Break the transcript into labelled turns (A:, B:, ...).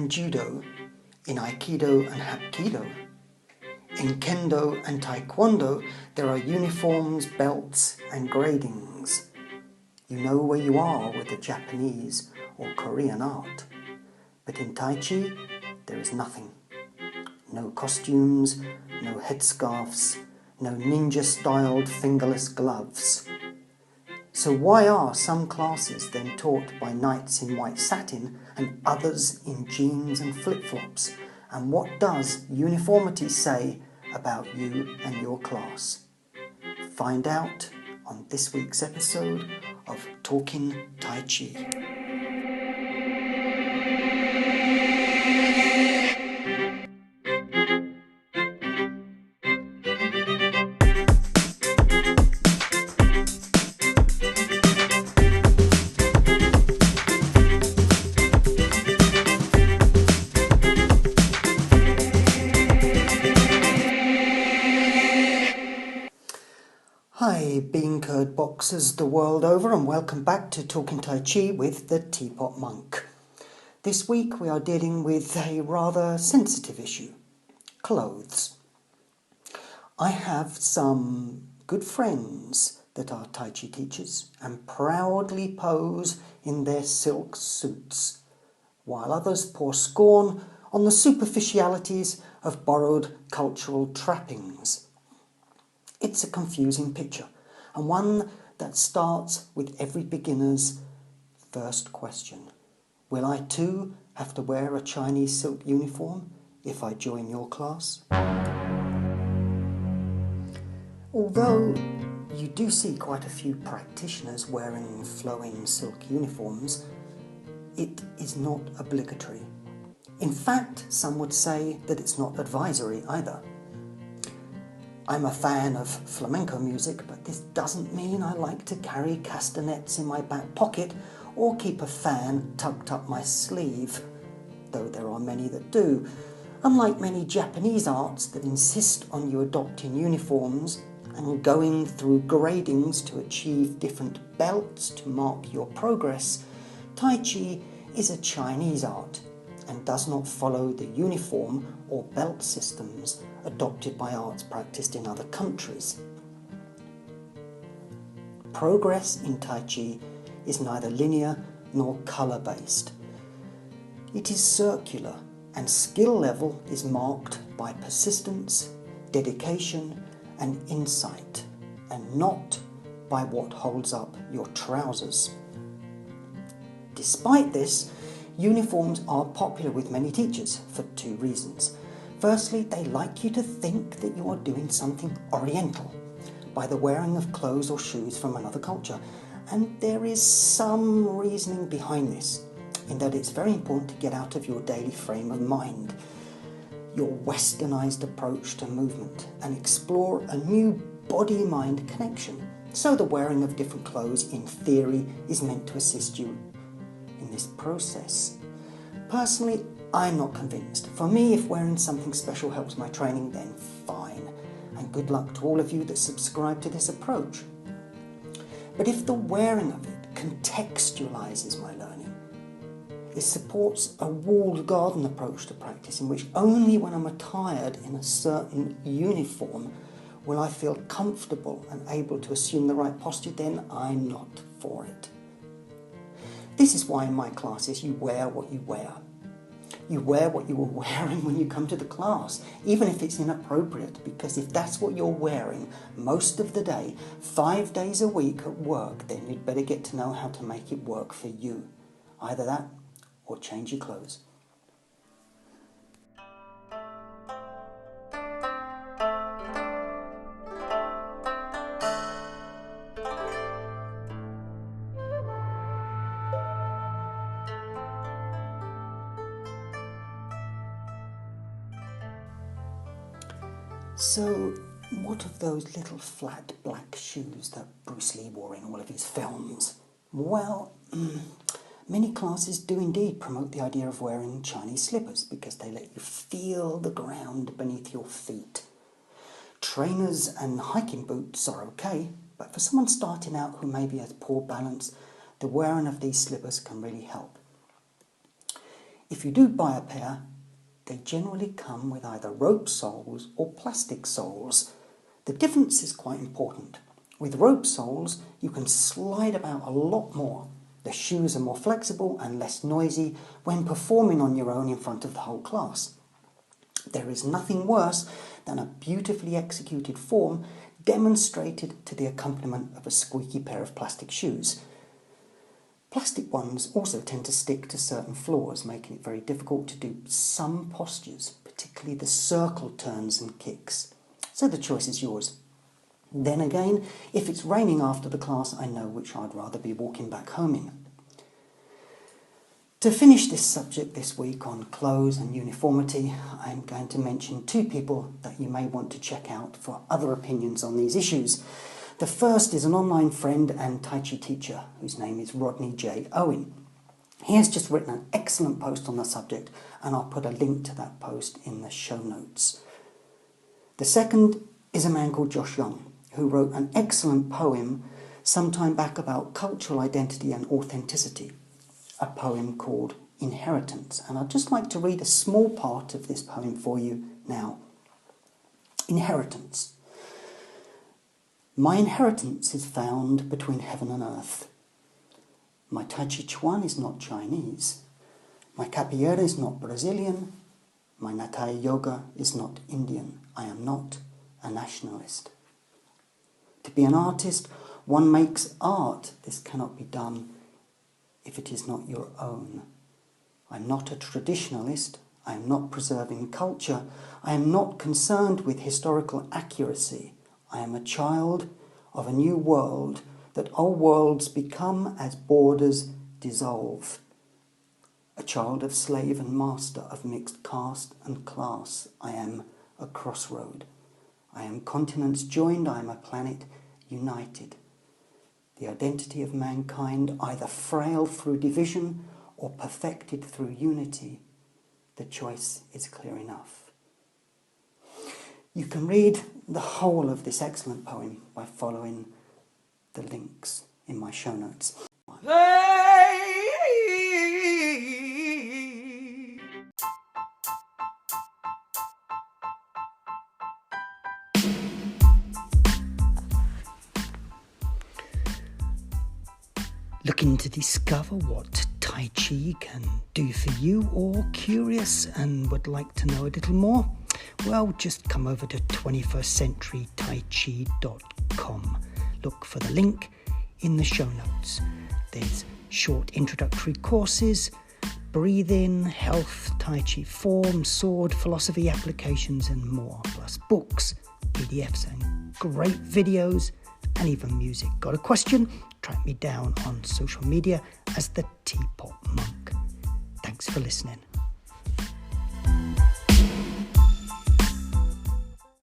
A: and Judo, in Aikido and Hapkido. In Kendo and Taekwondo, there are uniforms, belts and gradings. You know where you are with the Japanese or Korean art. But in Tai Chi, there is nothing. No costumes, no headscarves, no ninja-styled fingerless gloves. So why are some classes then taught by knights in white satin and others in jeans and flip-flops? And what does uniformity say about you and your class? Find out on this week's episode of Talking Tai Chi. Hi, bean curd boxers the world over, and welcome back to Talking Tai Chi with the Teapot Monk. This week we are dealing with a rather sensitive issue, clothes. I have some good friends that are Tai Chi teachers and proudly pose in their silk suits, while others pour scorn on the superficialities of borrowed cultural trappings. It's a confusing picture, and one that starts with every beginner's first question. Will I too have to wear a Chinese silk uniform if I join your class? Although you do see quite a few practitioners wearing flowing silk uniforms, it is not obligatory. In fact, some would say that it's not advisory either. I'm a fan of flamenco music, but this doesn't mean I like to carry castanets in my back pocket or keep a fan tucked up my sleeve, though there are many that do. Unlike many Japanese arts that insist on you adopting uniforms and going through gradings to achieve different belts to mark your progress, Tai Chi is a Chinese art and does not follow the uniform or belt systems adopted by arts practiced in other countries. Progress in Tai Chi is neither linear nor colour-based. It is circular, and skill level is marked by persistence, dedication and insight, and not by what holds up your trousers. Despite this, uniforms are popular with many teachers for two reasons. Firstly, they like you to think that you are doing something oriental by the wearing of clothes or shoes from another culture. And there is some reasoning behind this, in that it's very important to get out of your daily frame of mind, your westernized approach to movement, and explore a new body-mind connection. So the wearing of different clothes, in theory, is meant to assist you in this process. Personally, I'm not convinced. For me, if wearing something special helps my training, then fine. And good luck to all of you that subscribe to this approach. But if the wearing of it contextualizes my learning, it supports a walled garden approach to practice, in which only when I'm attired in a certain uniform will I feel comfortable and able to assume the right posture, then I'm not for it. This is why in my classes you wear what you wear. You wear what you were wearing when you come to the class, even if it's inappropriate, because if that's what you're wearing most of the day, 5 days a week at work, then you'd better get to know how to make it work for you. Either that or change your clothes. So, what of those little flat black shoes that Bruce Lee wore in all of his films? Well, many classes do indeed promote the idea of wearing Chinese slippers because they let you feel the ground beneath your feet. Trainers and hiking boots are okay, but for someone starting out who maybe has poor balance, the wearing of these slippers can really help. If you do buy a pair, they generally come with either rope soles or plastic soles. The difference is quite important. With rope soles, you can slide about a lot more. The shoes are more flexible and less noisy when performing on your own in front of the whole class. There is nothing worse than a beautifully executed form demonstrated to the accompaniment of a squeaky pair of plastic shoes. Plastic ones also tend to stick to certain floors, making it very difficult to do some postures, particularly the circle turns and kicks. So the choice is yours. Then again, if it's raining after the class, I know which I'd rather be walking back home in. To finish this subject this week on clothes and uniformity, I'm going to mention two people that you may want to check out for other opinions on these issues. The first is an online friend and Tai Chi teacher whose name is Rodney J. Owen. He has just written an excellent post on the subject, and I'll put a link to that post in the show notes. The second is a man called Josh Young, who wrote an excellent poem some time back about cultural identity and authenticity, a poem called Inheritance. And I'd just like to read a small part of this poem for you now. Inheritance. My inheritance is found between heaven and earth. My Tai Chi Chuan is not Chinese. My capoeira is not Brazilian. My Natai yoga is not Indian. I am not a nationalist. To be an artist, one makes art. This cannot be done if it is not your own. I am not a traditionalist. I am not preserving culture. I am not concerned with historical accuracy. I am a child of a new world that old worlds become as borders dissolve. A child of slave and master, of mixed caste and class. I am a crossroad. I am continents joined. I am a planet united. The identity of mankind either frail through division or perfected through unity. The choice is clear enough. You can read the whole of this excellent poem by following the links in my show notes. Looking to discover what Tai Chi can do for you, or curious and would like to know a little more? Well, just come over to 21stcenturytaichi.com. Look for the link in the show notes. There's short introductory courses, breathing, health, Tai Chi form, sword, philosophy applications and more, plus books, PDFs and great videos and even music. Got a question? Track me down on social media as the Teapot Monk. Thanks for listening.